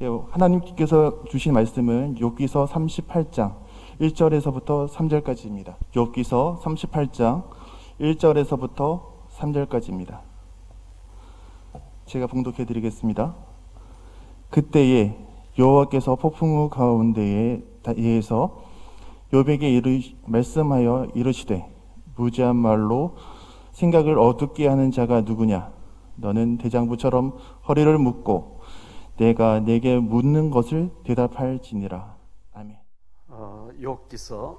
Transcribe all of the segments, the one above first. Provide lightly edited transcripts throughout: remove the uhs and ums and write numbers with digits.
하나님께서 주신 말씀은 욥기서 38장 1절에서부터 3절까지입니다. 욥기서 38장 1절에서부터 3절까지입니다. 제가 봉독해 드리겠습니다. 그때에 여호와께서 폭풍우 가운데에서 욥에게 말씀하여 이르시되 무지한 말로 생각을 어둡게 하는 자가 누구냐? 너는 대장부처럼 허리를 묶고 내가 내게 묻는 것을 대답할지니라. 아멘. 욥기서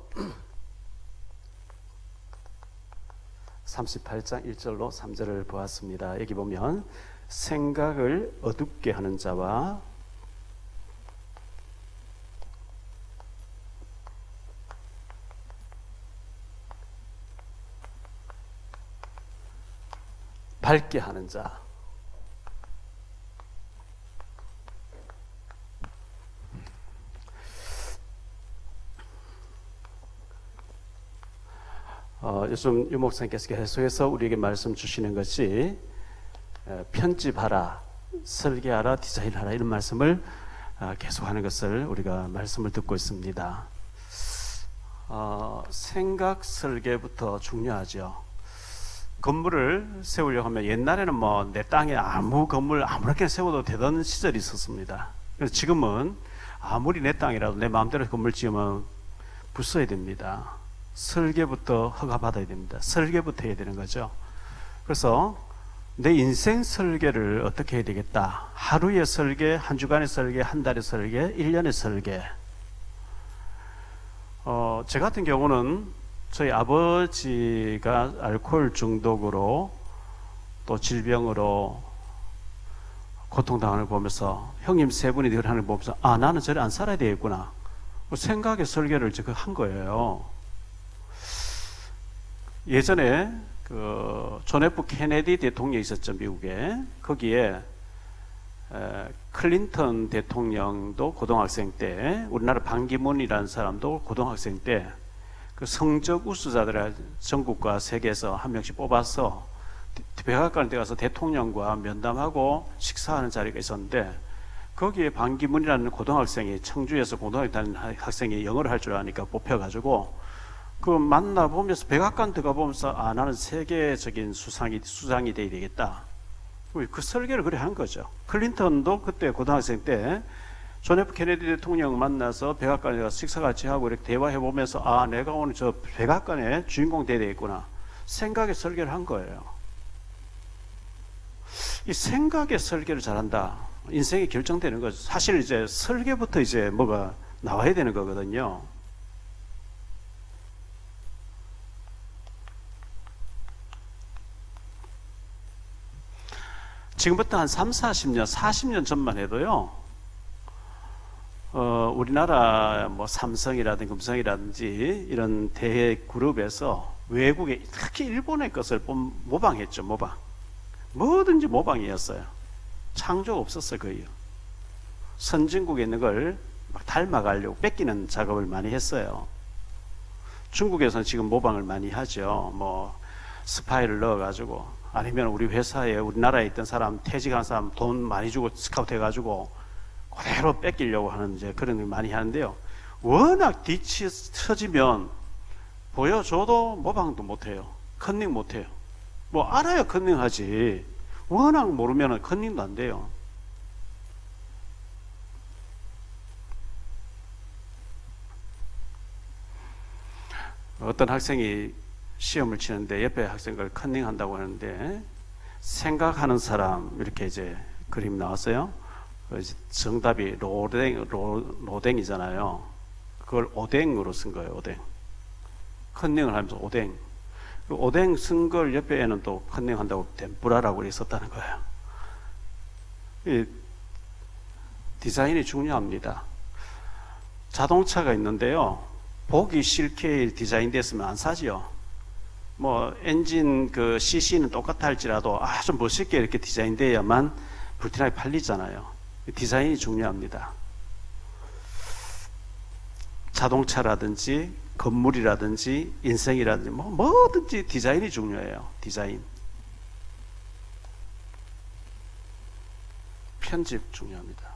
38장 1절로 3절을 보았습니다. 여기 보면 생각을 어둡게 하는 자와 밝게 하는 자, 요즘 유 목사님께서 계속해서 우리에게 말씀 주시는 것이 편집하라, 설계하라, 디자인하라 이런 말씀을 계속하는 것을 우리가 말씀을 듣고 있습니다. 생각 설계부터 중요하죠. 건물을 세우려고 하면 옛날에는 뭐 내 땅에 아무 건물 아무렇게나 세워도 되던 시절이 있었습니다. 그래서 지금은 아무리 내 땅이라도 내 마음대로 건물 지으면 부숴야 됩니다. 설계부터 허가받아야 됩니다. 설계부터 해야 되는 거죠. 그래서 내 인생 설계를 어떻게 해야 되겠다. 하루의 설계, 한 주간의 설계, 한 달의 설계, 1년의 설계. 제 같은 경우는 저희 아버지가 알코올 중독으로 또 질병으로 고통당하는 걸 보면서 형님 세 분이 늘 하는 걸 보면서 나는 저래 안 살아야 되겠구나. 생각의 설계를 제가 한 거예요. 예전에 존 F 케네디 대통령이 있었죠, 미국에. 거기에 클린턴 대통령도 고등학생 때, 우리나라 반기문이라는 사람도 고등학생 때 그 성적 우수자들을 전국과 세계에서 한 명씩 뽑아서 백악관에 가서 대통령과 면담하고 식사하는 자리가 있었는데, 거기에 반기문이라는 고등학생이, 청주에서 고등학교 다니는 학생이 영어를 할 줄 아니까 뽑혀가지고 그 만나보면서 백악관 들어가보면서 나는 세계적인 수장이 돼야 되겠다. 그 설계를 그래 한 거죠. 클린턴도 그때 고등학생 때 존 F 케네디 대통령 만나서 백악관에 가서 식사 같이 하고 이렇게 대화해보면서 내가 오늘 저 백악관의 주인공 돼야 되겠구나. 생각의 설계를 한 거예요. 이 생각의 설계를 잘한다. 인생이 결정되는 거죠. 사실 이제 설계부터 이제 뭐가 나와야 되는 거거든요. 지금부터 한 3, 40년, 40년 전만 해도요, 우리나라 뭐 삼성이라든지 금성이라든지 이런 대그룹에서 외국의, 특히 일본의 것을 모방했죠, 모방. 뭐든지 모방이었어요. 창조가 없었어요, 거의요. 선진국에 있는 걸 막 닮아가려고 뺏기는 작업을 많이 했어요. 중국에서는 지금 모방을 많이 하죠. 뭐, 스파이를 넣어가지고, 아니면 우리 회사에, 우리나라에 있던 사람, 퇴직한 사람 돈 많이 주고 스카우트 해가지고 그대로 뺏기려고 하는 이제 그런 걸 많이 하는데요. 워낙 뒤치 터지면 보여줘도 모방도 못해요. 컨닝 못해요. 뭐 알아야 컨닝 하지. 워낙 모르면 컨닝도 안 돼요. 어떤 학생이 시험을 치는데 옆에 학생을 컨닝한다고 하는데, 생각하는 사람 이렇게 이제 그림 나왔어요. 정답이 로댕이잖아요. 그걸 오뎅으로 쓴 거예요. 오뎅. 컨닝을 하면서 오뎅. 오뎅 쓴 걸 옆에는 또 컨닝한다고 덴뿌라라고 썼다는 거예요. 이 디자인이 중요합니다. 자동차가 있는데요, 보기 싫게 디자인됐으면 안 사지요. 뭐 엔진 그 CC는 똑같아 할지라도 아주 멋있게 이렇게 디자인돼야만 불티나게 팔리잖아요. 디자인이 중요합니다. 자동차라든지 건물이라든지 인생이라든지 뭐든지 디자인이 중요해요. 디자인. 편집 중요합니다.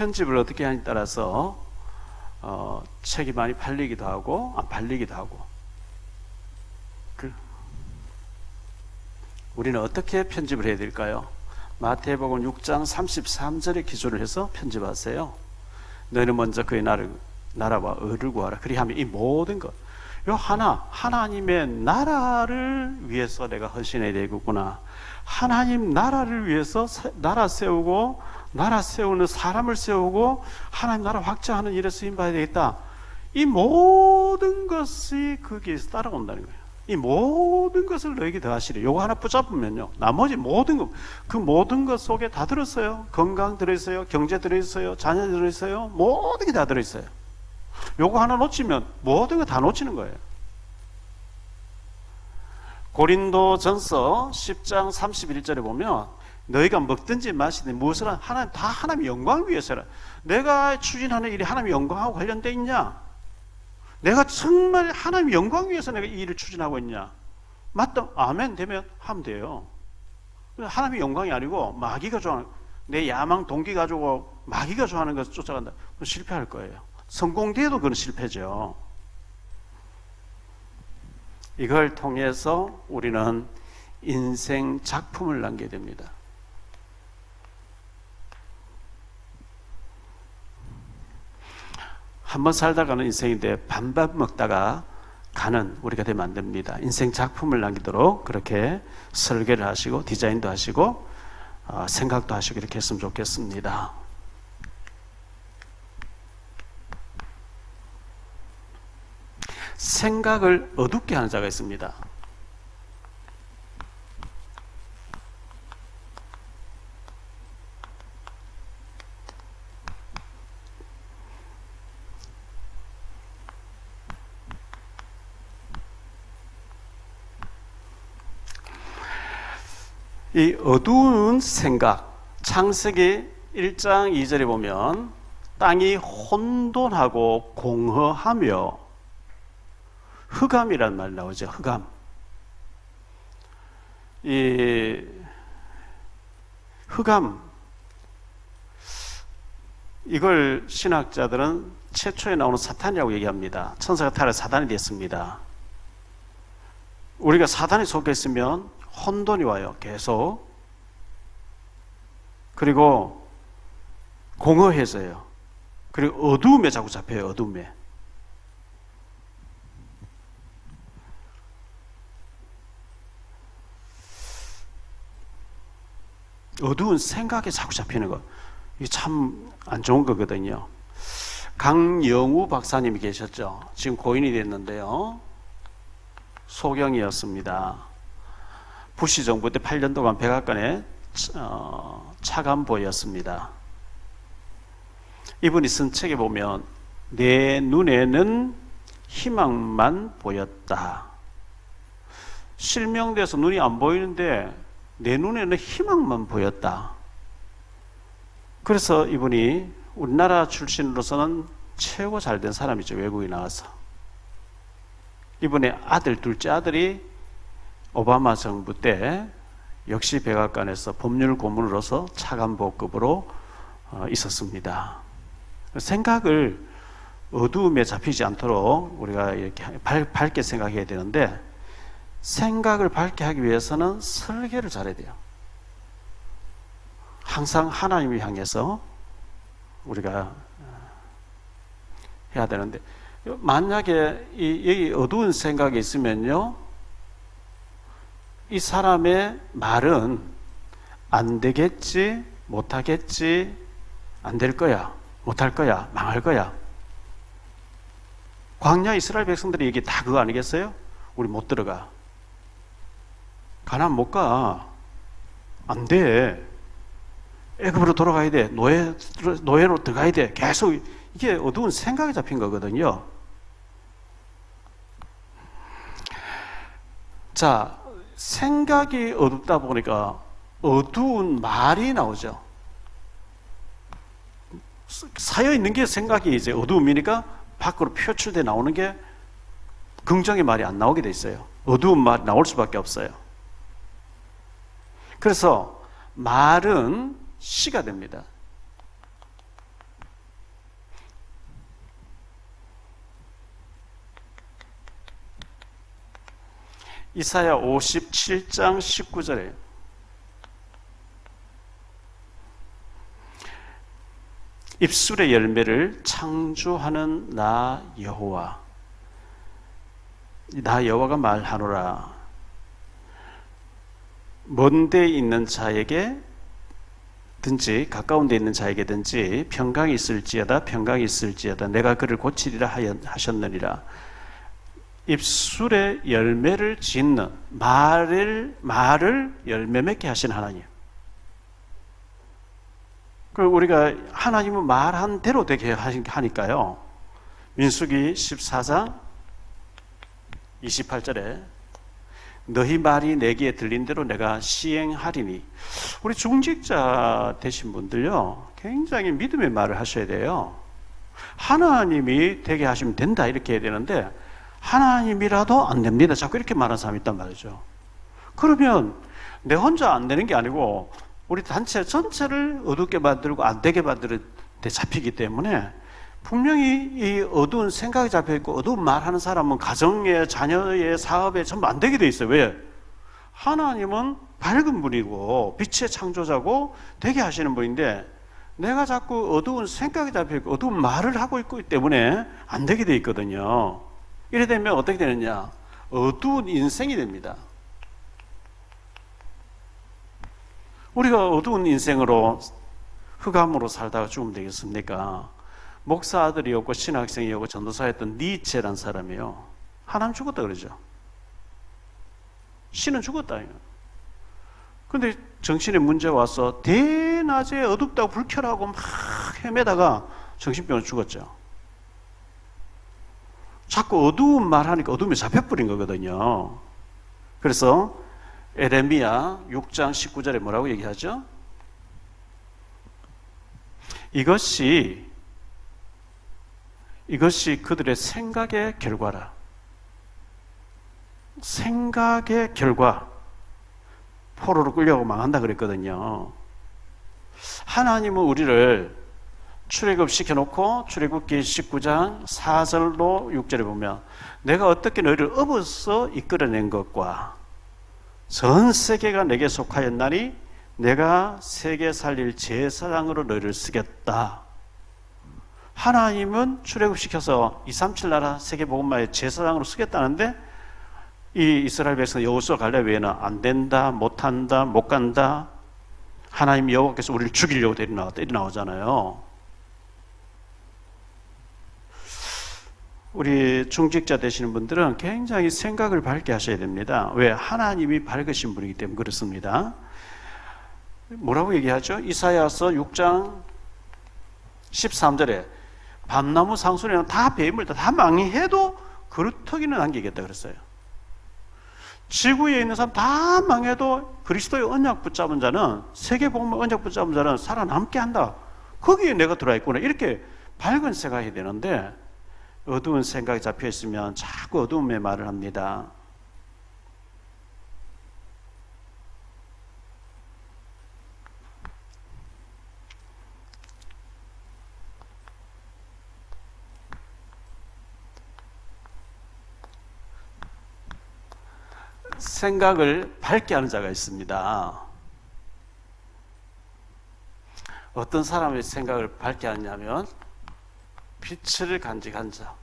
편집을 어떻게 하냐에 따라서 책이 많이 팔리기도 하고 안 팔리기도 하고. 우리는 어떻게 편집을 해야 될까요? 마태복음 6장 33절에 기준을 해서 편집하세요. 너희는 먼저 그의 나라와 의를 구하라. 그리하면 이 모든 것, 요 하나님의 나라를 위해서 내가 헌신해야 되겠구나. 하나님 나라를 위해서 나라 세우고, 나라 세우는 사람을 세우고, 하나님 나라 확장하는 일에 쓰임받아야 되겠다. 이 모든 것이 거기에서 따라온다는 거예요. 이 모든 것을 너에게 더하시리. 요거 하나 붙잡으면요, 나머지 모든 것, 그 모든 것 속에 다 들었어요. 건강 들어있어요, 경제 들어있어요, 자녀 들어있어요, 모든 게 다 들어있어요. 요거 하나 놓치면 모든 거 다 놓치는 거예요. 고린도전서 10장 31절에 보면 너희가 먹든지 마시든지 무엇을 하나님, 다 하나님의 영광 위해서라. 내가 추진하는 일이 하나님의 영광하고 관련되어 있냐? 내가 정말 하나님의 영광 위해서 내가 이 일을 추진하고 있냐? 맞다, 아멘 되면 하면 돼요. 하나님의 영광이 아니고 마귀가 좋아하는, 내 야망 동기 가지고 마귀가 좋아하는 것을 쫓아간다. 그럼 실패할 거예요. 성공돼도 그건 실패죠. 이걸 통해서 우리는 인생 작품을 남게 됩니다. 한번 살다가는 인생인데 반밥 먹다가 가는 우리가 되면 안 됩니다. 인생 작품을 남기도록 그렇게 설계를 하시고 디자인도 하시고 생각도 하시고 이렇게 했으면 좋겠습니다. 생각을 어둡게 하는 자가 있습니다. 이 어두운 생각, 창세기 1장 2절에 보면 땅이 혼돈하고 공허하며 흑암이라는 말이 나오죠. 흑암. 이 흑암, 이걸 신학자들은 최초에 나오는 사탄이라고 얘기합니다. 천사가 타락해 사단이 됐습니다. 우리가 사단에 속해 있으면 혼돈이 와요. 계속. 그리고 공허해져요. 그리고 어두움에 자꾸 잡혀요. 어두움에. 어두운 생각에 자꾸 잡히는 거, 이게 참 안 좋은 거거든요. 강영우 박사님이 계셨죠. 지금 고인이 됐는데요. 소경이었습니다. 부시 정부 때 8년 동안 백악관에 차관보였습니다. 이분이 쓴 책에 보면 내 눈에는 희망만 보였다. 실명돼서 눈이 안 보이는데 내 눈에는 희망만 보였다. 그래서 이분이 우리나라 출신으로서는 최고 잘된 사람이죠. 외국에 나와서. 이분의 둘째 아들이 오바마 정부 때 역시 백악관에서 법률 고문으로서 차관보급으로 있었습니다. 생각을 어두움에 잡히지 않도록 우리가 이렇게 밝게 생각해야 되는데, 생각을 밝게 하기 위해서는 설계를 잘해야 돼요. 항상 하나님을 향해서 우리가 해야 되는데, 만약에 여기 어두운 생각이 있으면요, 이 사람의 말은 안 되겠지, 못하겠지, 안 될 거야, 못할 거야, 망할 거야. 광야 이스라엘 백성들이 이게 다 그거 아니겠어요? 우리 못 들어가. 가나안 못 가. 안 돼. 애굽으로 돌아가야 돼. 노예로 들어가야 돼. 계속 이게 어두운 생각이 잡힌 거거든요. 자, 생각이 어둡다 보니까 어두운 말이 나오죠. 쌓여 있는 게 생각이 이제 어두움이니까 밖으로 표출돼 나오는 게 긍정의 말이 안 나오게 돼 있어요. 어두운 말이 나올 수밖에 없어요. 그래서 말은 시가 됩니다. 이사야 57장 19절에 입술의 열매를 창조하는 나 여호와, 나 여호와가 말하노라. 먼 데 있는 자에게 든지 가까운 데 있는 자에게든지 평강이 있을지어다 내가 그를 고치리라 하셨느니라. 입술에 열매를 짓는 말을 열매 맺게 하신 하나님. 그 우리가 하나님은 말한 대로 되게 하니까요. 민수기 14장 28절에 너희 말이 내게 들린 대로 내가 시행하리니. 우리 중직자 되신 분들요, 굉장히 믿음의 말을 하셔야 돼요. 하나님이 되게 하시면 된다 이렇게 해야 되는데 하나님이라도 안 됩니다 자꾸 이렇게 말하는 사람이 있단 말이죠. 그러면 내 혼자 안 되는 게 아니고 우리 단체 전체를 어둡게 만들고 안 되게 만드는 데 잡히기 때문에 분명히 이 어두운 생각이 잡혀있고 어두운 말하는 사람은 가정에, 자녀의 사업에 전부 안 되게 돼 있어요. 왜? 하나님은 밝은 분이고 빛의 창조자고 되게 하시는 분인데 내가 자꾸 어두운 생각이 잡혀있고 어두운 말을 하고 있기 때문에 안 되게 돼 있거든요. 이래 되면 어떻게 되느냐? 어두운 인생이 됩니다. 우리가 어두운 인생으로 흑암으로 살다가 죽으면 되겠습니까? 목사 아들이었고 신학생이었고 전도사였던 니체란 사람이요, 하나님 죽었다 그러죠. 신은 죽었다. 근데 정신에 문제가 와서 대낮에 어둡다고 불켜라고 막 헤매다가 정신병을 죽었죠. 자꾸 어두운 말하니까 어둠에 잡혀버린 거거든요. 그래서 에레미야 6장 19절에 뭐라고 얘기하죠? 이것이 그들의 생각의 결과라. 생각의 결과. 포로로 끌려고 망한다 그랬거든요. 하나님은 우리를 출애굽시켜놓고 출애굽기 19장 4절로 6절에 보면 내가 어떻게 너희를 업어서 이끌어낸 것과 전 세계가 내게 속하였나니 내가 세계 살릴 제사장으로 너희를 쓰겠다. 하나님은 출애굽시켜서 237 나라 세계복음화의 제사장으로 쓰겠다는데 이 이스라엘 백성 여호수아 갈렙 외에는 안 된다, 못한다, 못 간다. 하나님 여호와께서 우리를 죽이려고 데려나왔다 이렇게 나오잖아요. 우리 중직자 되시는 분들은 굉장히 생각을 밝게 하셔야 됩니다. 왜? 하나님이 밝으신 분이기 때문에 그렇습니다. 뭐라고 얘기하죠? 이사야서 6장 13절에 밤나무 상수리는 다 배임물다, 다 망해도 그루터기는 남기겠다 그랬어요. 지구에 있는 사람 다 망해도 그리스도의 언약 붙잡은 자는, 세계복음의 언약 붙잡은 자는 살아남게 한다. 거기에 내가 들어와 있구나. 이렇게 밝은 생각이 되는데 어두운 생각이 잡혀 있으면 자꾸 어두움의 말을 합니다. 생각을 밝게 하는 자가 있습니다. 어떤 사람의 생각을 밝게 하냐면 빛을 간직한 자.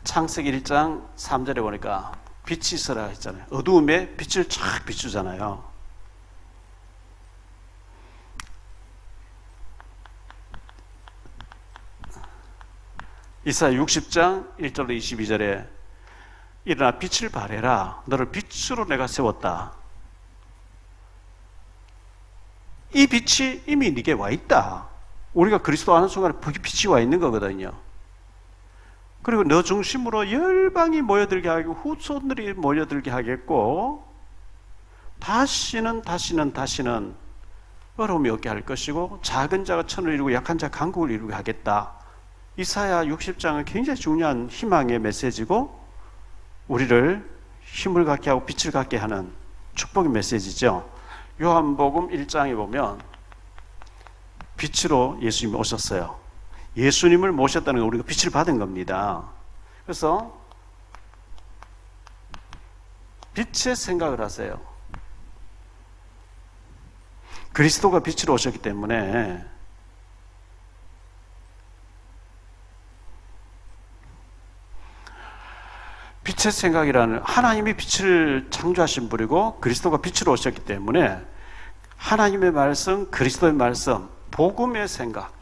창세기 1장 3절에 보니까 빛이 있어라 했잖아요. 어두움에 빛을 쫙 비추잖아요. 이사야 60장 1절로 22절에 일어나 빛을 발해라. 너를 빛으로 내가 세웠다. 이 빛이 이미 네게 와 있다. 우리가 그리스도 아는 순간에 빛이 와 있는 거거든요. 그리고 너 중심으로 열방이 모여들게 하고 후손들이 모여들게 하겠고 다시는 어려움이 없게 할 것이고 작은 자가 천을 이루고 약한 자가 강국을 이루게 하겠다. 이사야 60장은 굉장히 중요한 희망의 메시지고 우리를 힘을 갖게 하고 빛을 갖게 하는 축복의 메시지죠. 요한복음 1장에 보면 빛으로 예수님이 오셨어요. 예수님을 모셨다는 건 우리가 빛을 받은 겁니다. 그래서 빛의 생각을 하세요. 그리스도가 빛으로 오셨기 때문에 빛의 생각이라는, 하나님이 빛을 창조하신 분이고 그리스도가 빛으로 오셨기 때문에 하나님의 말씀, 그리스도의 말씀, 복음의 생각,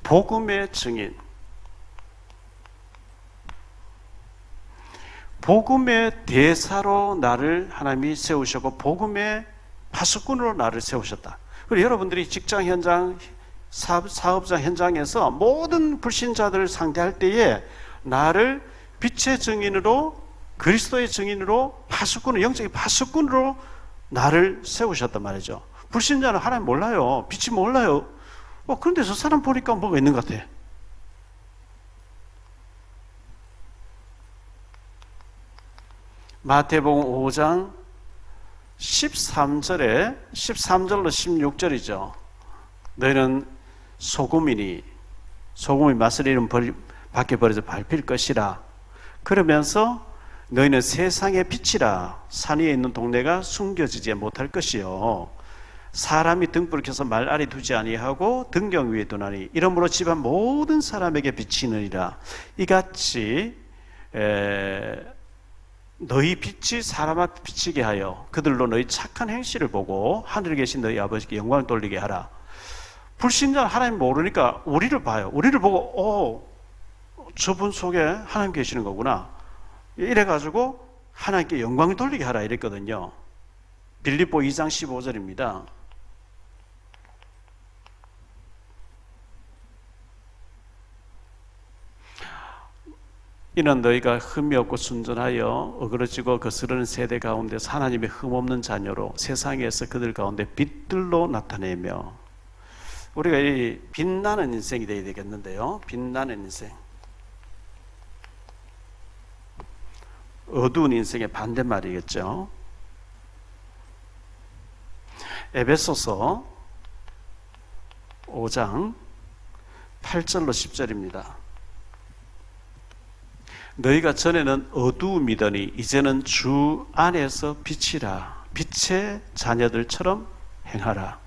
복음의 증인, 복음의 대사로 나를 하나님이 세우셨고 복음의 파수꾼으로 나를 세우셨다. 그리고 여러분들이 직장 현장, 사업장 현장에서 모든 불신자들을 상대할 때에 나를 빛의 증인으로, 그리스도의 증인으로, 파수꾼으로, 영적인 파수꾼으로 나를 세우셨단 말이죠. 불신자는 하나님 몰라요. 빛이 몰라요. 그런데 저 사람 보니까 뭐가 있는 것 같아. 마태복음 5장 13절로 16절이죠. 너희는 소금이 맛을 잃은 밖에 버려져 밟힐 것이라. 그러면서 너희는 세상의 빛이라. 산 위에 있는 동네가 숨겨지지 못할 것이요. 사람이 등불을 켜서 말 아래 두지 아니하고 등경 위에 두나니 이러므로 집안 모든 사람에게 비치느니라. 이같이 너희 빛이 사람 앞에 비치게 하여 그들로 너희 착한 행실을 보고 하늘에 계신 너희 아버지께 영광을 돌리게 하라. 불신자는 하나님 모르니까 우리를 봐요. 우리를 보고 저분 속에 하나님 계시는 거구나. 이래가지고 하나님께 영광을 돌리게 하라 이랬거든요. 빌립보 2장 15절입니다. 이는 너희가 흠이 없고 순전하여 어그러지고 거스르는 세대 가운데서 하나님의 흠없는 자녀로 세상에서 그들 가운데 빛들로 나타내며. 우리가 이 빛나는 인생이 되어야 되겠는데요. 빛나는 인생. 어두운 인생의 반대말이겠죠. 에베소서 5장 8절로 10절입니다. 너희가 전에는 어두움이더니 이제는 주 안에서 빛이라. 빛의 자녀들처럼 행하라.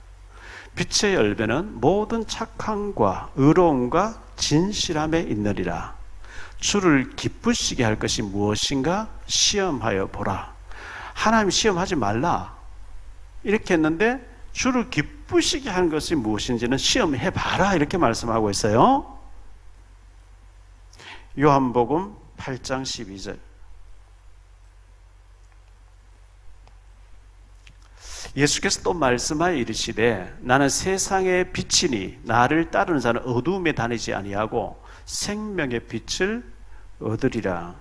빛의 열매는 모든 착함과 의로움과 진실함에 있느니라. 주를 기쁘시게 할 것이 무엇인가 시험하여 보라. 하나님 시험하지 말라 이렇게 했는데 주를 기쁘시게 하는 것이 무엇인지는 시험해 봐라 이렇게 말씀하고 있어요. 요한복음 8장 12절. 예수께서 또 말씀하여 이르시되 나는 세상의 빛이니 나를 따르는 자는 어두움에 다니지 아니하고 생명의 빛을 얻으리라.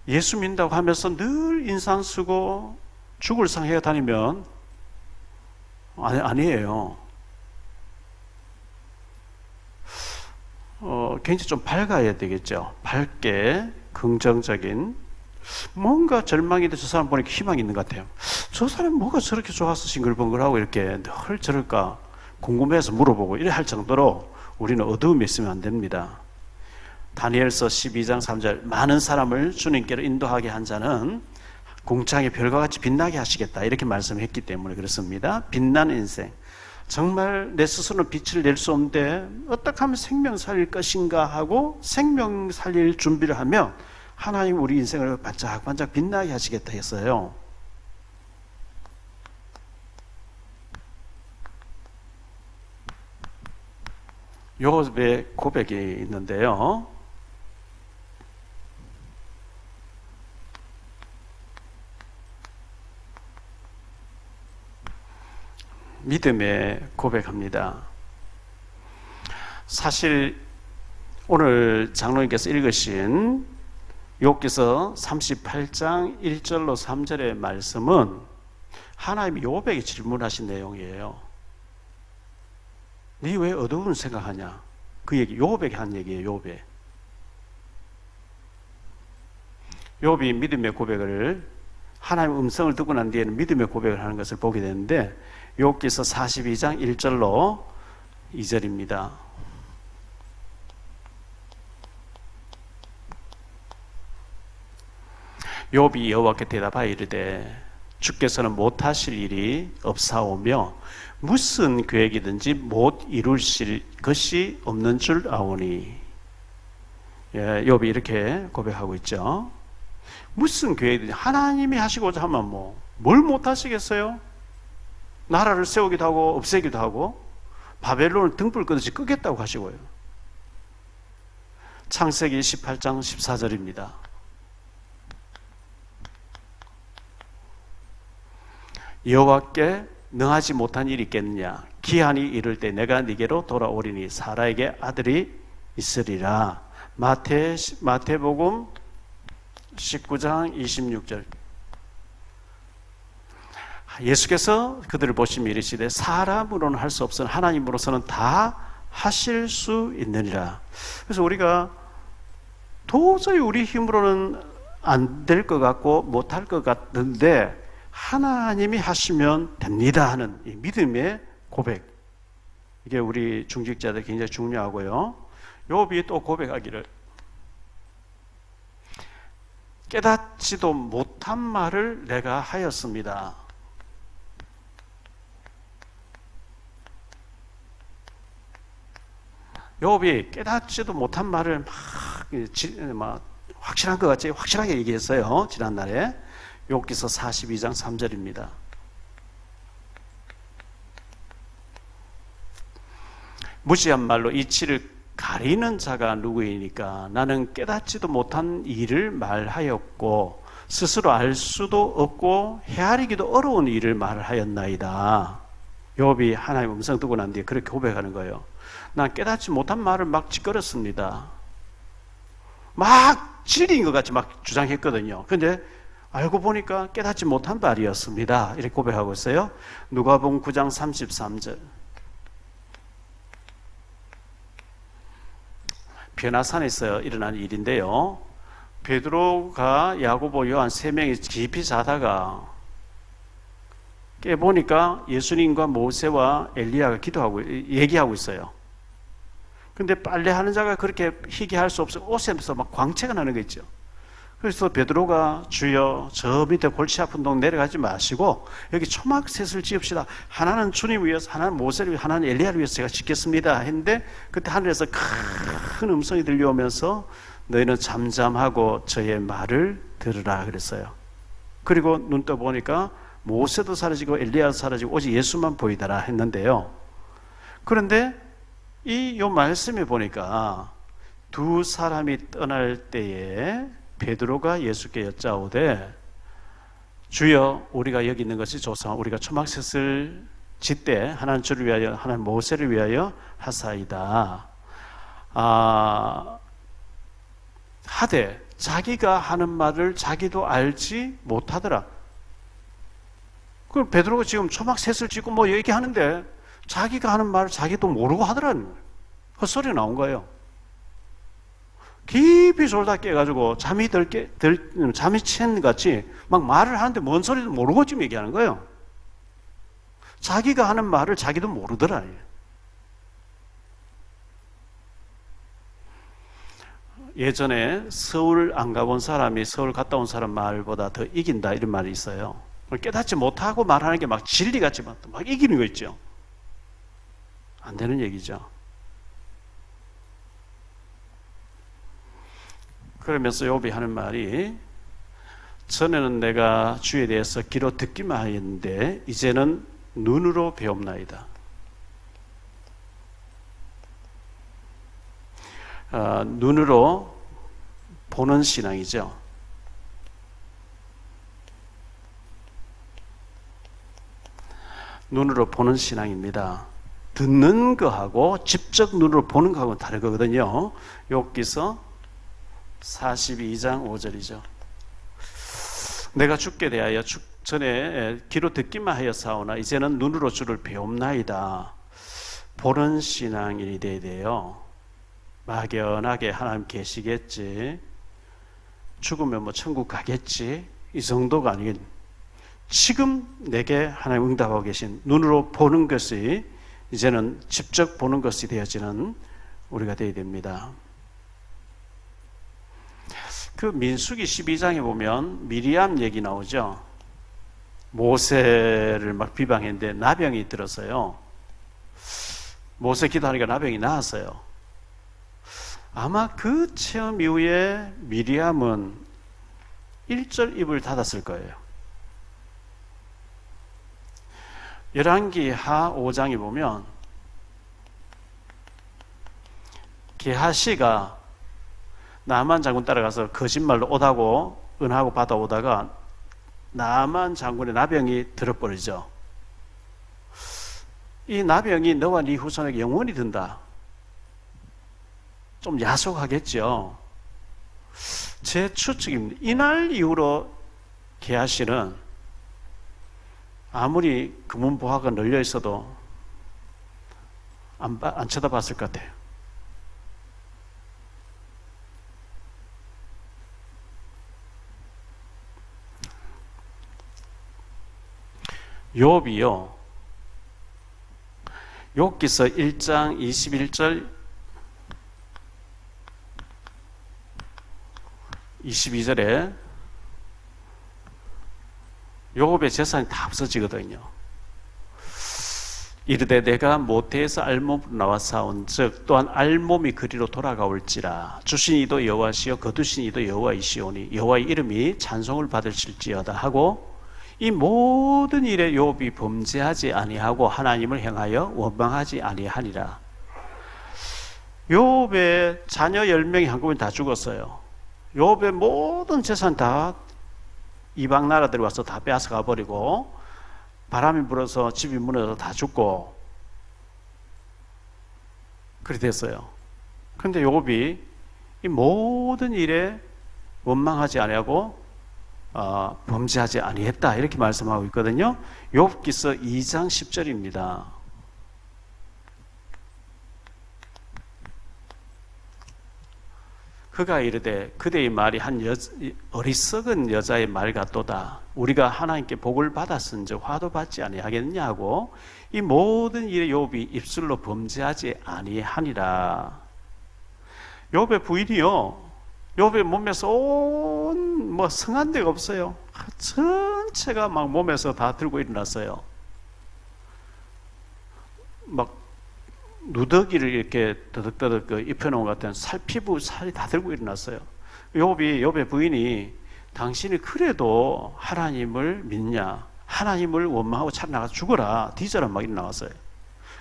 예수 믿는다고 하면서 늘 인상 쓰고 죽을 상해 다니면 아니에요. 굉장히 좀 밝아야 되겠죠. 밝게 긍정적인, 뭔가 절망인데 저 사람 보니까 희망이 있는 것 같아요. 저 사람 뭐가 저렇게 좋아서 싱글벙글하고 이렇게 늘 저럴까 궁금해서 물어보고 이래 할 정도로 우리는 어두움이 있으면 안 됩니다. 다니엘서 12장 3절 많은 사람을 주님께로 인도하게 한 자는 공창의 별과 같이 빛나게 하시겠다 이렇게 말씀했기 때문에 그렇습니다. 빛나는 인생. 정말 내 스스로는 빛을 낼 수 없는데 어떻게 하면 생명 살릴 것인가 하고 생명 살릴 준비를 하면 하나님 우리 인생을 반짝반짝 빛나게 하시겠다 했어요. 요셉의 고백이 있는데요. 믿음의 고백합니다. 사실 오늘 장로님께서 읽으신 욥기서 38장 1절로 3절의 말씀은 하나님이 욥에게 질문하신 내용이에요. 네 왜 어두운 생각하냐? 그 얘기, 욥에게 한 얘기예요. 욥이 믿음의 고백을 하나님의 음성을 듣고 난 뒤에는 믿음의 고백을 하는 것을 보게 되는데, 욥기서 42장 1절로 2절입니다. 욥이 여호와께 대답하여 이르되 주께서는 못하실 일이 없사오며 무슨 계획이든지 못 이루실 것이 없는 줄 아오니. 예, 욥이 이렇게 고백하고 있죠. 무슨 계획이든지 하나님이 하시고자 하면 뭘 못하시겠어요? 나라를 세우기도 하고 없애기도 하고 바벨론을 등불 끄듯이 끄겠다고 하시고요. 창세기 18장 14절입니다. 여호와께 능하지 못한 일이 있겠느냐? 기한이 이를 때 내가 네게로 돌아오리니 사라에게 아들이 있으리라. 마태복음 19장 26절. 예수께서 그들을 보시며 이르시되 사람으로는 할 수 없으나 하나님으로서는 다 하실 수 있느니라. 그래서 우리가 도저히 우리 힘으로는 안 될 것 같고 못할 것 같은데 하나님이 하시면 됩니다 하는 이 믿음의 고백, 이게 우리 중직자들 굉장히 중요하고요. 욥이 또 고백하기를 깨닫지도 못한 말을 내가 하였습니다. 욥이 깨닫지도 못한 말을 막 확실한 것 같이 확실하게 얘기했어요. 지난날에 욥기서 42장 3절입니다. 무지한 말로 이치를 가리는 자가 누구이니까 나는 깨닫지도 못한 일을 말하였고 스스로 알 수도 없고 헤아리기도 어려운 일을 말하였나이다. 욥이 하나님의 음성 듣고 난 뒤에 그렇게 고백하는 거예요. 난 깨닫지 못한 말을 막 짓거렸습니다. 막 진리인 것 같이 막 주장했거든요. 근데 알고 보니까 깨닫지 못한 말이었습니다. 이렇게 고백하고 있어요. 누가복음 9장 33절. 변화산에서 일어난 일인데요. 베드로가 야고보 요한 세 명이 깊이 자다가 깨보니까 예수님과 모세와 엘리야가 기도하고 얘기하고 있어요. 근데 빨래하는 자가 그렇게 희귀할 수 없어 옷에서 막 광채가 나는 거 있죠. 그래서 베드로가 주여 저 밑에 골치 아픈 동 내려가지 마시고 여기 초막셋을 지읍시다. 하나는 주님 위해서, 하나는 모세를 위해서, 하나는 엘리야를 위해서 제가 짓겠습니다 했는데 그때 하늘에서 큰 음성이 들려오면서 너희는 잠잠하고 저의 말을 들으라 그랬어요. 그리고 눈 떠보니까 모세도 사라지고 엘리야도 사라지고 오직 예수만 보이더라 했는데요. 그런데 요 말씀에 보니까 두 사람이 떠날 때에 베드로가 예수께 여짜오되 주여 우리가 여기 있는 것이 좋사 우리가 초막셋을 짓되 하나는 주를 위하여 하나는 모세를 위하여 하사이다. 하되 자기가 하는 말을 자기도 알지 못하더라. 그 베드로가 지금 초막셋을 짓고 뭐 얘기하는데 자기가 하는 말을 자기도 모르고 하더라는 거예요. 헛소리 나온 거예요. 깊이 졸다 깨가지고 잠이 챈 같이 막 말을 하는데 뭔 소리도 모르고 지금 얘기하는 거예요. 자기가 하는 말을 자기도 모르더라. 예전에 서울 안 가본 사람이 서울 갔다 온 사람 말보다 더 이긴다 이런 말이 있어요. 깨닫지 못하고 말하는 게 막 진리같이 막 이기는 거 있죠. 안 되는 얘기죠. 그러면서 욥이 하는 말이 전에는 내가 주에 대해서 귀로 듣기만 하였는데 이제는 눈으로 배웁나이다. 눈으로 보는 신앙이죠. 눈으로 보는 신앙입니다. 듣는 거하고 직접 눈으로 보는 거하고는 다른 거거든요. 욥기서 42장 5절이죠. 내가 주께 대하여 전에 귀로 듣기만 하였사오나 이제는 눈으로 주를 배움나이다. 보는 신앙인이 돼야 돼요. 막연하게 하나님 계시겠지, 죽으면 뭐 천국 가겠지, 이 정도가 아니겠. 지금 내게 하나님 응답하고 계신 눈으로 보는 것이 이제는 직접 보는 것이 되어지는 우리가 되어야 됩니다. 그 민수기 12장에 보면 미리암 얘기 나오죠. 모세를 막 비방했는데 나병이 들었어요. 모세 기도하니까 나병이 나았어요. 아마 그 체험 이후에 미리암은 1절 입을 닫았을 거예요. 열왕기 하 5장에 보면 게하시가 나만 장군 따라가서 거짓말로 오다고 은하고 받아오다가 나만 장군의 나병이 들어버리죠. 이 나병이 너와 네 후손에게 영원히 든다. 좀 야속하겠죠. 제 추측입니다. 이날 이후로 게하시는 아무리 금은보화가 널려 있어도 안 쳐다봤을 것 같아요. 욥이요, 욥기서 1장 21절 22절에 욥의 재산이 다 없어지거든요. 이르되 내가 모태에서 알몸으로 나와 싸운즉 또한 알몸이 그리로 돌아가올지라. 주신 이도 여호와시요 거두신 이도 여호와이시오니 여호와의 이름이 찬송을 받으실지어다 하고, 이 모든 일에 욥이 범죄하지 아니하고 하나님을 행하여 원망하지 아니하니라. 욥의 자녀 10명이 한꺼번에 다 죽었어요. 욥의 모든 재산 다 이방 나라들이 와서 다 빼앗아 가버리고, 바람이 불어서 집이 무너져서 다 죽고 그렇게 됐어요. 그런데 욥이 이 모든 일에 원망하지 아니하고 범죄하지 아니했다 이렇게 말씀하고 있거든요. 욥기서 2장 10절입니다. 그가 이르되 그대의 말이 한 어리석은 여자의 말 같도다. 우리가 하나님께 복을 받았은즉 화도 받지 아니하겠냐고, 이 모든 일에 욥이 입술로 범죄하지 아니하니라. 욥의 부인이요, 욥의 몸에서 온 성한 데가 없어요. 전체가 막 몸에서 다 들고 일어났어요. 막 누더기를 이렇게 더덕더덕 입혀놓은 것 같은 피부 살이 다 들고 일어났어요. 욥의 부인이 당신이 그래도 하나님을 믿냐, 하나님을 원망하고 차라리 죽어라, 뒤져라 막 일어나왔어요.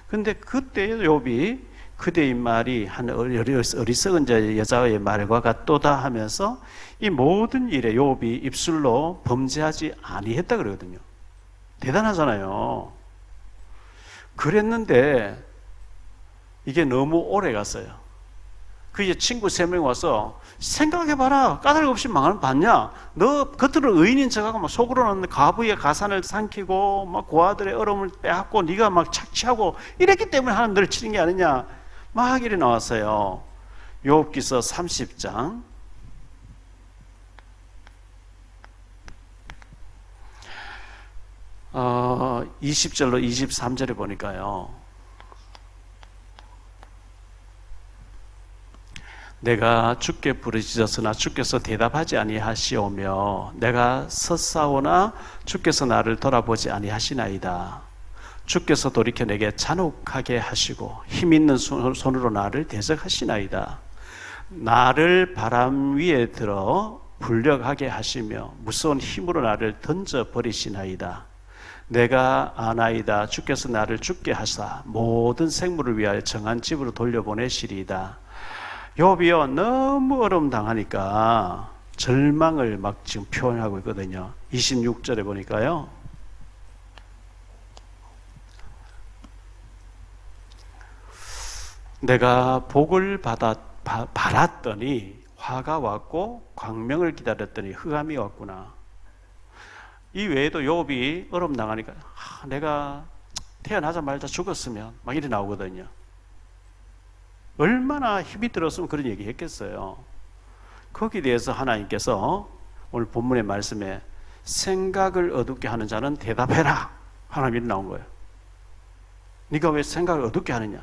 근데 그때 욥이 그대의 말이 한 어리석은 여자의 말과 같도다 하면서 이 모든 일에 욥이 입술로 범죄하지 아니했다 그러거든요. 대단하잖아요. 그랬는데 이게 너무 오래 갔어요. 그 이제 친구 3명 와서 생각해봐라, 까닭 없이 망하는 봤냐? 너 겉으로 의인인 척하고 막 속으로는 가부의 가산을 삼키고 막 고아들의 어려움을 빼앗고 네가 막 착취하고 이랬기 때문에 하나님 너를 치는 게 아니냐? 막 이래 나왔어요. 욥기서 30장 20절로 23절에 보니까요, 내가 주께 부르짖었으나 주께서 대답하지 아니하시오며 내가 섰사오나 주께서 나를 돌아보지 아니하시나이다. 주께서 돌이켜 내게 잔혹하게 하시고 힘있는 손으로 나를 대적하시나이다. 나를 바람 위에 들어 불력하게 하시며 무서운 힘으로 나를 던져버리시나이다. 내가 아나이다. 주께서 나를 죽게 하사 모든 생물을 위하여 정한 집으로 돌려보내시리이다. 욥이요, 너무 어려움 당하니까 절망을 막 지금 표현하고 있거든요. 26절에 보니까요, 내가 복을 바랐더니 화가 왔고 광명을 기다렸더니 흑암이 왔구나. 이 외에도 욥이 어려움 당하니까 내가 태어나자마자 죽었으면 막 이래 나오거든요. 얼마나 힘이 들었으면 그런 얘기 했겠어요. 거기에 대해서 하나님께서 오늘 본문의 말씀에 생각을 어둡게 하는 자는 대답해라. 하나님이 나온 거예요. 네가 왜 생각을 어둡게 하느냐?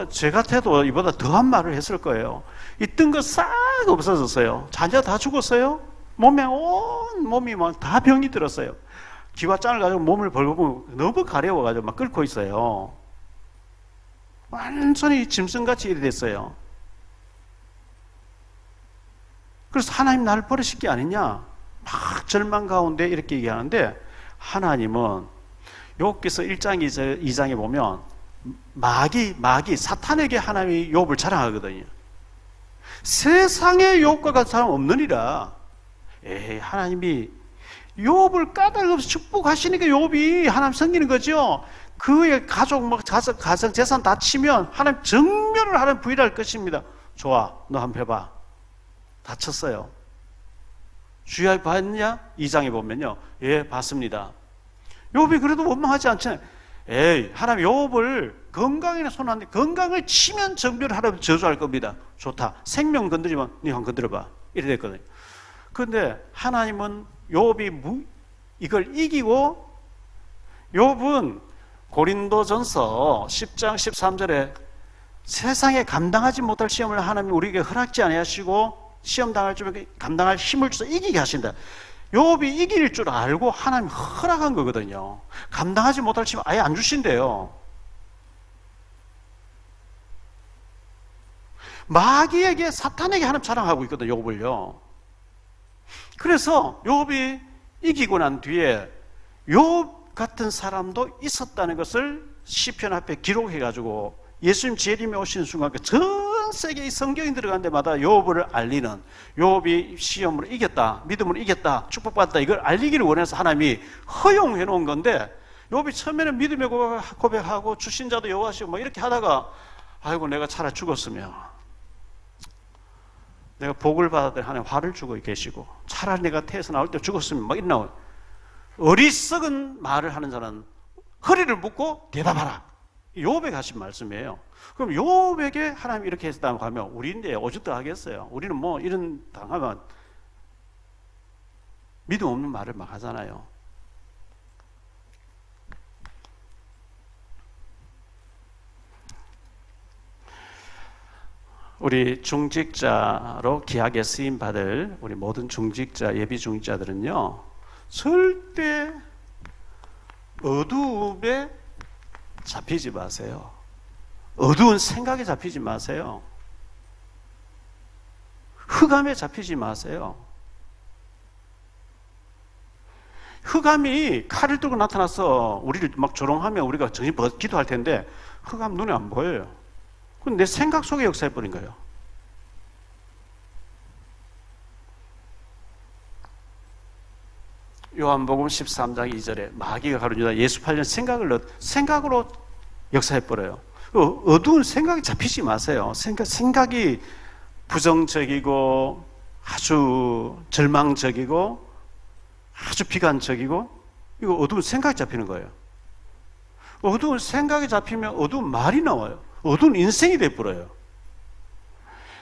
제 같아도 이보다 더한 말을 했을 거예요. 있던 거 싹 없어졌어요. 자녀 다 죽었어요. 온 몸이 막 다 병이 들었어요. 기와장을 가지고 몸을 벌고 너무 가려워가지고 막 끓고 있어요. 완전히 짐승같이 이래 됐어요. 그래서 하나님 나를 버리실 게 아니냐? 막 절망 가운데 이렇게 얘기하는데, 하나님은 욥기서 1장 2장에 보면 마귀 사탄에게 하나님이 욥을 자랑하거든요. 세상에 욥과 같은 사람 없느니라. 하나님이 욥을 까닭없이 축복하시니까 욥이 하나님 섬기는 거죠. 그의 가정 재산 다 치면 하나님 정면을 하나님 부인할 것입니다. 좋아, 너 한번 해봐. 다쳤어요. 주야 봤냐? 2장에 보면요. 예, 봤습니다. 욥이 그래도 원망하지 않잖아요. 하나님 욥을 건강에는 손 안 대. 건강을 치면 정멸을 하나님 저주할 겁니다. 좋다. 생명 건드리면 네 한번 건드려봐. 이래 됐거든요. 그런데 하나님은 욥이 이걸 이기고, 욥은 고린도전서 10장 13절에 세상에 감당하지 못할 시험을 하나님이 우리에게 허락지 아니하시고 시험 당할 줄 감당할 힘을 주서 이기게 하신다. 욥이 이길 줄 알고 하나님 허락한 거거든요. 감당하지 못할 시험 아예 안 주신대요. 마귀에게, 사탄에게 하나님 자랑하고 있거든요, 욥을요. 그래서 욥이 이기고 난 뒤에 욥 같은 사람도 있었다는 것을 시편 앞에 기록해가지고 예수님 재림에 오시는 순간 전 세계 이 성경이 들어간 데마다 욥을 알리는, 욥이 시험으로 이겼다, 믿음으로 이겼다, 축복받았다, 이걸 알리기를 원해서 하나님이 허용해 놓은 건데, 욥이 처음에는 믿음의 고백하고 주신자도 여호와시고 뭐 이렇게 하다가, 아이고 내가 차라리 죽었으면, 내가 복을 받았더니 하나님 화를 주고 계시고, 차라리 내가 태에서 나올 때 죽었으면 막 이런 나와요. 어리석은 말을 하는 자는 허리를 묶고 대답하라. 욥에게 하신 말씀이에요. 그럼 욥에게 하나님 이렇게 했다고 하면 우리인데 오죽도 하겠어요. 우리는 뭐 이런 당하면 믿음 없는 말을 막 하잖아요. 우리 중직자로 기하게 쓰임 받을 우리 모든 중직자, 예비 중직자들은요, 절대 어두움에 잡히지 마세요. 어두운 생각에 잡히지 마세요. 흑암에 잡히지 마세요. 흑암이 칼을 들고 나타나서 우리를 막 조롱하면 우리가 정신 기도할 텐데, 흑암 눈에 안 보여요. 그건 내 생각 속에 역사해버린 거예요. 요한복음 13장 2절에 마귀가 가르치다 예수 팔려 생각으로 역사해버려요. 어두운 생각에 잡히지 마세요. 생각이 부정적이고 아주 절망적이고 아주 비관적이고, 이거 어두운 생각에 잡히는 거예요. 어두운 생각에 잡히면 어두운 말이 나와요. 어두운 인생이 돼버려요.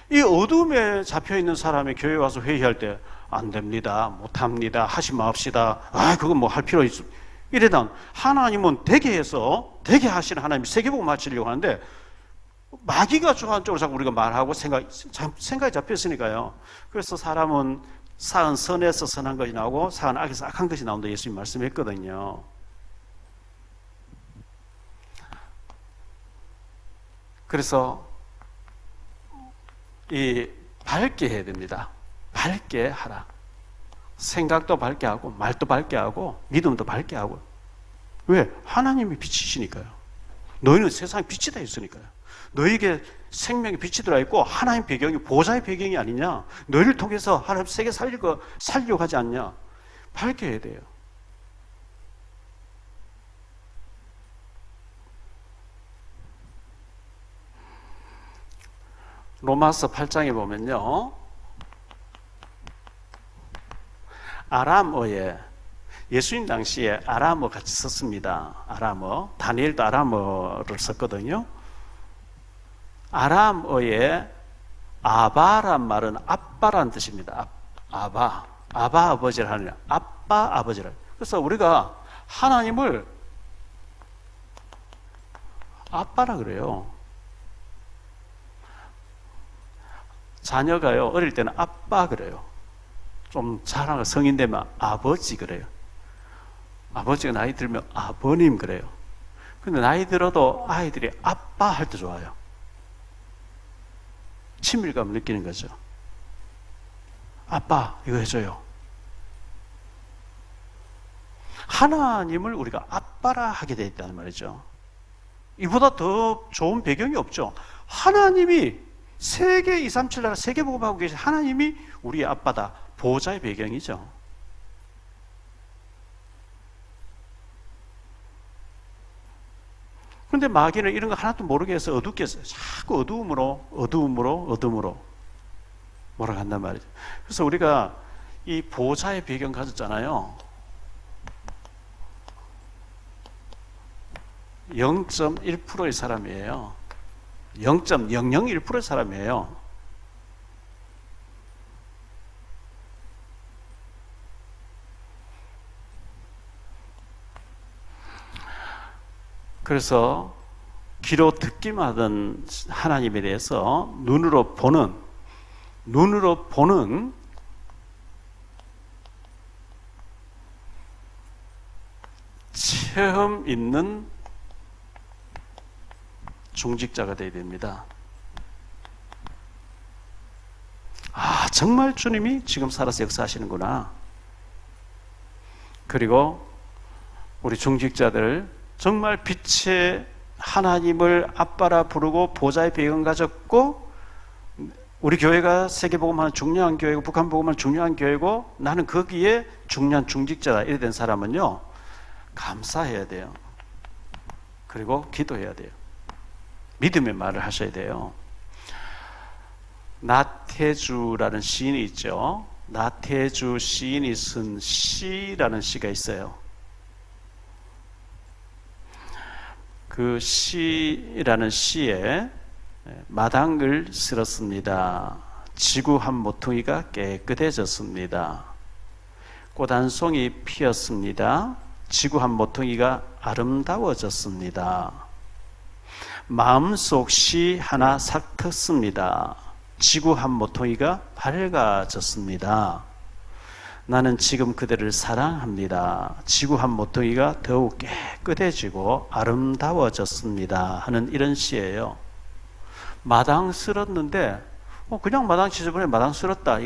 이 어둠에 잡혀있는 사람이 교회 와서 회의할 때 안 됩니다, 못합니다, 하지 맙시다, 그건 뭐 할 필요 있어, 이래다 하나님은 되게 해서 되게 하시는 하나님이 세계복음 마치려고 하는데, 마귀가 좋아하는 쪽으로 자꾸 우리가 말하고 생각이 잡혔으니까요. 그래서 사람은 사은 선에서 선한 것이 나오고 사은 악에서 악한 것이 나온다, 예수님 말씀했거든요. 그래서 밝게 해야 됩니다. 밝게 하라. 생각도 밝게 하고 말도 밝게 하고 믿음도 밝게 하고. 왜? 하나님이 빛이시니까요. 너희는 세상에 빛이 다 있으니까요. 너희에게 생명의 빛이 들어있고 하나님 배경이 보좌의 배경이 아니냐, 너희를 통해서 하나님 세계 살리려고 하지 않냐. 밝게 해야 돼요. 로마서 8장에 보면요, 아람어에, 예수님 당시에 아람어 같이 썼습니다. 아람어, 다니엘도 아람어를 썼거든요. 아람어에 아바란 말은 아빠란 뜻입니다. 아바 아버지를 하느냐, 아빠, 아버지를. 그래서 우리가 하나님을 아빠라 그래요. 자녀가요, 어릴 때는 아빠 그래요. 좀 자라가 성인 되면 아버지 그래요. 아버지가 나이 들면 아버님 그래요. 근데 나이 들어도 아이들이 아빠 할 때 좋아요. 친밀감을 느끼는 거죠. 아빠, 이거 해줘요. 하나님을 우리가 아빠라 하게 되어 있다는 말이죠. 이보다 더 좋은 배경이 없죠. 하나님이 세계 237 나라 세계복음하고 계신 하나님이 우리의 아빠다. 보호자의 배경이죠. 그런데 마귀는 이런 거 하나도 모르게 해서 어둡게 해서 자꾸 어두움으로 몰아간단 말이죠. 그래서 우리가 이 보호자의 배경 가졌잖아요. 0.1%의 사람이에요. 0.001%의 사람이에요. 그래서 귀로 듣기만 하던 하나님에 대해서 눈으로 보는 체험 있는 중직자가 되어야 됩니다. 아, 정말 주님이 지금 살아서 역사하시는구나. 그리고 우리 중직자들 정말 빛의 하나님을 아빠라 부르고 보좌의 배경 가졌고, 우리 교회가 세계복음하는 중요한 교회고 북한복음하는 중요한 교회고 나는 거기에 중요한 중직자다 이래 된 사람은요, 감사해야 돼요. 그리고 기도해야 돼요. 믿음의 말을 하셔야 돼요. 나태주라는 시인이 있죠. 나태주 시인이 쓴 시라는 시가 있어요. 그 시라는 시에 마당을 쓸었습니다. 지구 한 모퉁이가 깨끗해졌습니다. 꽃 한 송이 피었습니다. 지구 한 모퉁이가 아름다워졌습니다. 마음속 시 하나 싹 텄습니다. 지구 한 모퉁이가 밝아졌습니다. 나는 지금 그대를 사랑합니다. 지구 한 모퉁이가 더욱 깨끗해지고 아름다워졌습니다. 하는 이런 시예요. 마당 쓸었는데 그냥 마당 지저분해 마당 쓸었다.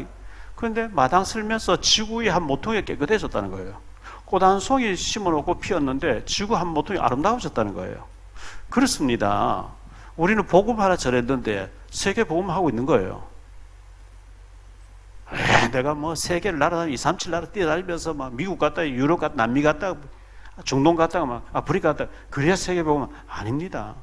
그런데 마당 쓸면서 지구의 한 모퉁이가 깨끗해졌다는 거예요. 꽃 한 송이 심어놓고 피었는데 지구 한 모퉁이 아름다워졌다는 거예요. 그렇습니다. 우리는 복음 하나 전했는데 세계 복음 하고 있는 거예요. 내가 뭐 세계를 날아다니고 237 나라 뛰어다니면서 막 미국 갔다 유럽 갔다 남미 갔다 중동 갔다가 막 아프리카 갔다 그래야 세계 복음 아닙니다.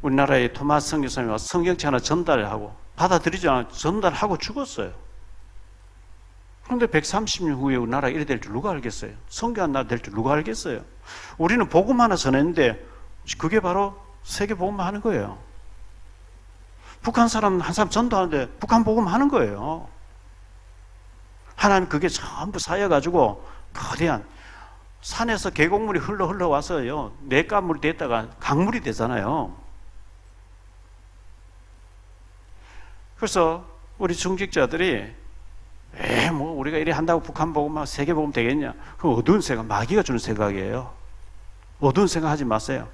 우리나라의 토마스 선교사님이 와서 성경책 하나 전달하고 받아들이지 않아 전달하고 죽었어요. 그런데 130년 후에 우리나라가 이래 될 줄 누가 알겠어요? 성교한 나라 될 줄 누가 알겠어요? 우리는 복음 하나 전했는데 그게 바로 세계 복음만 하는 거예요. 북한 사람 한 사람 전도하는데 북한 복음 하는 거예요. 하나님 그게 전부 쌓여가지고 거대한 산에서 계곡물이 흘러와서요 냇가물이 됐다가 강물이 되잖아요. 그래서 우리 중직자들이 뭐 우리가 이래 한다고 북한 복음하고 세계 복음 되겠냐? 그 어두운 생각, 마귀가 주는 생각이에요. 어두운 생각 하지 마세요.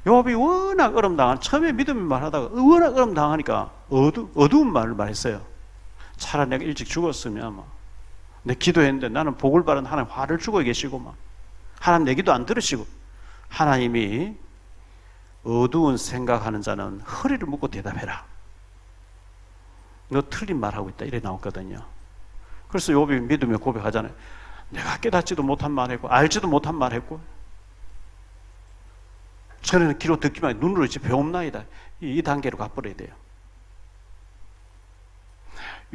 요압이 워낙 어려움 처음에 믿음의 말 하다가 워낙 어려움 당하니까 어두운 말을 말했어요. 차라리 내가 일찍 죽었으면 내 기도했는데 나는 복을 바른 하나님 화를 주고 계시고 하나님 내 기도 안 들으시고 하나님이 어두운 생각하는 자는 허리를 묶고 대답해라. 너 틀린 말하고 있다 이래 나왔거든요. 그래서 요압이 믿으며 고백하잖아요. 내가 깨닫지도 못한 말했고 알지도 못한 말했고 전에는 귀로 듣기만 눈으로 이제 배움나이다. 이 단계로 가버려야 돼요.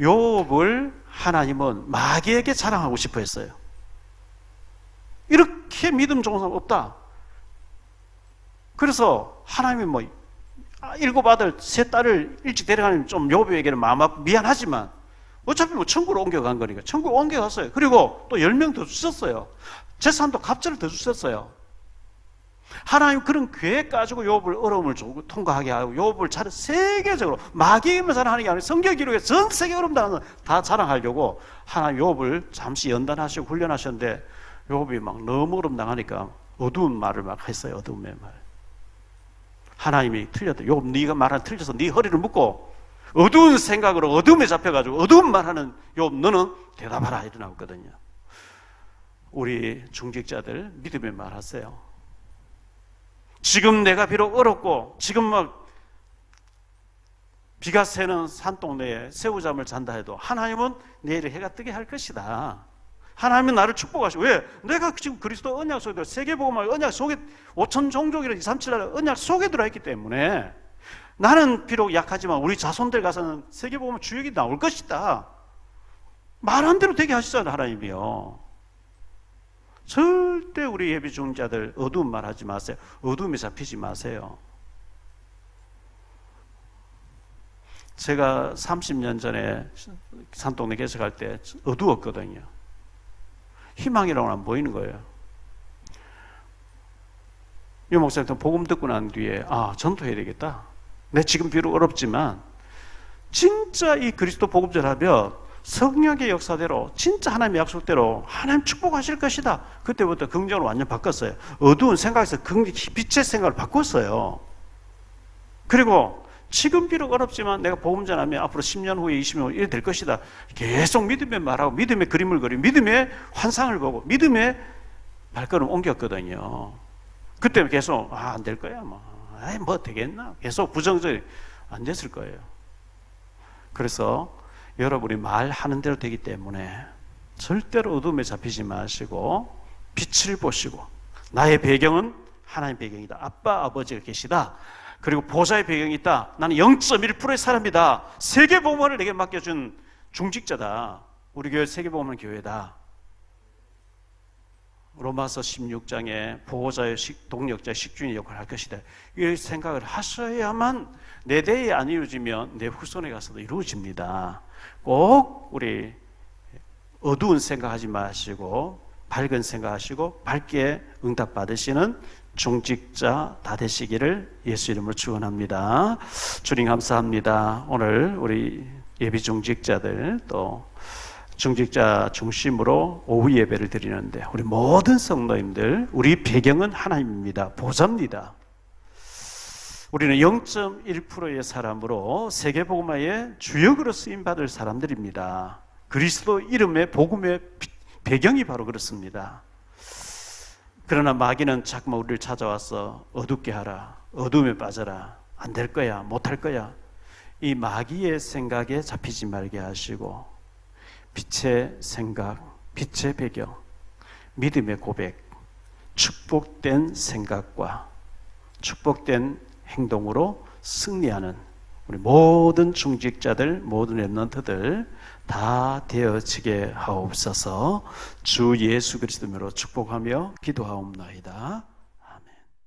요압을 하나님은 마귀에게 자랑하고 싶어 했어요. 이렇게 믿음 좋은 사람 없다. 그래서 하나님이 7 아들 3 딸을 일찍 데려가는 좀 요압에게는 마음 아프고 미안하지만 어차피 뭐 천국으로 옮겨간 거니까 천국 옮겨갔어요. 그리고 또 10명 더 주셨어요. 재산도 갑절을 더 주셨어요. 하나님 그런 계획 가지고 욥을 어려움을 통과하게 하고 욥을 세계적으로 마귀에만 자랑하는 게 아니라 성경 기록에 전 세계 어려움 다 자랑하려고 하나님 욥을 잠시 연단하시고 훈련하셨는데 욥이 막 너무 어려움 당하니까 어두운 말을 막 했어요. 어두움의 말. 하나님이 틀렸다. 욥 네가 말한 틀려서 네 허리를 묶고 어두운 생각으로 어둠에 잡혀가지고 어두운 말하는 욥 너는 대답하라 이래 나왔거든요. 우리 중직자들 믿음의 말 하세요. 지금 내가 비록 어렵고 지금 막 비가 새는 산동네에 새우잠을 잔다 해도 하나님은 내일 해가 뜨게 할 것이다. 하나님은 나를 축복하시고 왜? 내가 지금 그리스도 언약 속에 세계복음화 언약 속에 5천 종족이라 237나라 언약 속에 들어있기 때문에 나는 비록 약하지만 우리 자손들 가서는 세계복음화 주역이 나올 것이다. 말한 대로 되게 하시잖아요. 하나님이요. 절대 우리 예비 중자들 어두운 말 하지 마세요. 어두움에 잡히지 마세요. 제가 30년 전에 산동네 개척할 때 어두웠거든요. 희망이라고는 안 보이는 거예요. 유 목사님 복음 듣고 난 뒤에 전도해야 되겠다. 내 지금 비록 어렵지만 진짜 이 그리스도 복음절 하면 성령의 역사대로 진짜 하나님의 약속대로 하나님 축복하실 것이다. 그때부터 긍정으로 완전 바꿨어요. 어두운 생각에서 빛의 생각을 바꿨어요. 그리고 지금 비록 어렵지만 내가 복음 전하면 앞으로 10년 후에 20년 후에 이래 될 것이다. 계속 믿음의 말하고 믿음의 그림을 그리고 믿음의 환상을 보고 믿음의 발걸음 옮겼거든요. 그때 계속 안 될 거야 뭐 되겠나 계속 부정적이 안 됐을 거예요. 그래서 여러분이 말하는 대로 되기 때문에 절대로 어둠에 잡히지 마시고 빛을 보시고 나의 배경은 하나님의 배경이다. 아빠 아버지가 계시다. 그리고 보좌의 배경이 있다. 나는 0.1%의 사람이다. 세계복음화를 내게 맡겨준 중직자다. 우리 교회 세계복음화 교회다. 로마서 16장에 보호자의 동력자의 식주인의 역할을 할 것이다. 이 생각을 하셔야만 내 대에 안 이루어지면 내 후손에 가서도 이루어집니다. 꼭 우리 어두운 생각하지 마시고 밝은 생각하시고 밝게 응답 받으시는 중직자 다 되시기를 예수 이름으로 축원합니다. 주님 감사합니다. 오늘 우리 예비 중직자들 또 중직자 중심으로 오후 예배를 드리는데 우리 모든 성도님들 우리 배경은 하나님입니다. 보좌입니다. 우리는 0.1%의 사람으로 세계복음화의 주역으로 쓰임받을 사람들입니다. 그리스도 이름의 복음의 배경이 바로 그렇습니다. 그러나 마귀는 자꾸만 우리를 찾아와서 어둡게 하라, 어둠에 빠져라, 안 될 거야, 못할 거야, 이 마귀의 생각에 잡히지 말게 하시고 빛의 생각, 빛의 배경, 믿음의 고백, 축복된 생각과 축복된 행동으로 승리하는 우리 모든 중직자들, 모든 렘넌트들 다 되어지게 하옵소서. 주 예수 그리스도로 축복하며 기도하옵나이다.